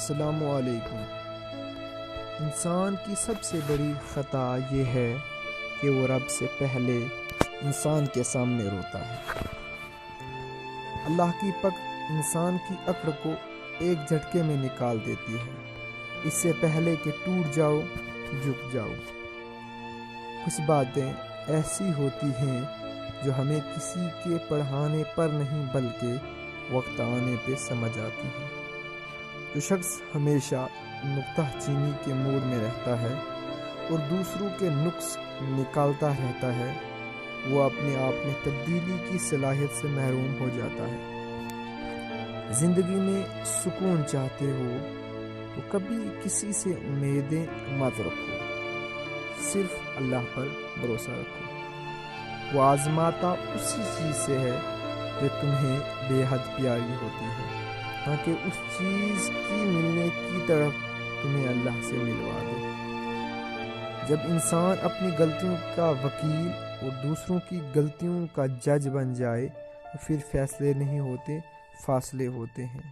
السلام علیکم۔ انسان کی سب سے بڑی خطا یہ ہے کہ وہ رب سے پہلے انسان کے سامنے روتا ہے۔ اللہ کی پک انسان کی عقل کو ایک جھٹکے میں نکال دیتی ہے، اس سے پہلے کہ ٹوٹ جاؤ جھک جاؤ۔ کچھ باتیں ایسی ہوتی ہیں جو ہمیں کسی کے پڑھانے پر نہیں بلکہ وقت آنے پہ سمجھ آتی ہیں۔ جو شخص ہمیشہ نکتہ چینی کے موڈ میں رہتا ہے اور دوسروں کے نقص نکالتا رہتا ہے، وہ اپنے آپ میں تبدیلی کی صلاحیت سے محروم ہو جاتا ہے۔ زندگی میں سکون چاہتے ہو تو کبھی کسی سے امیدیں مت رکھو، صرف اللہ پر بھروسہ رکھو۔ وہ آزماتا اسی چیز سے ہے جو تمہیں بے حد پیاری ہوتی ہے، تاکہ اس چیز کی ملنے کی طرف تمہیں اللہ سے ملوا دے۔ جب انسان اپنی غلطیوں کا وکیل اور دوسروں کی غلطیوں کا جج بن جائے تو پھر فیصلے نہیں ہوتے، فاصلے ہوتے ہیں۔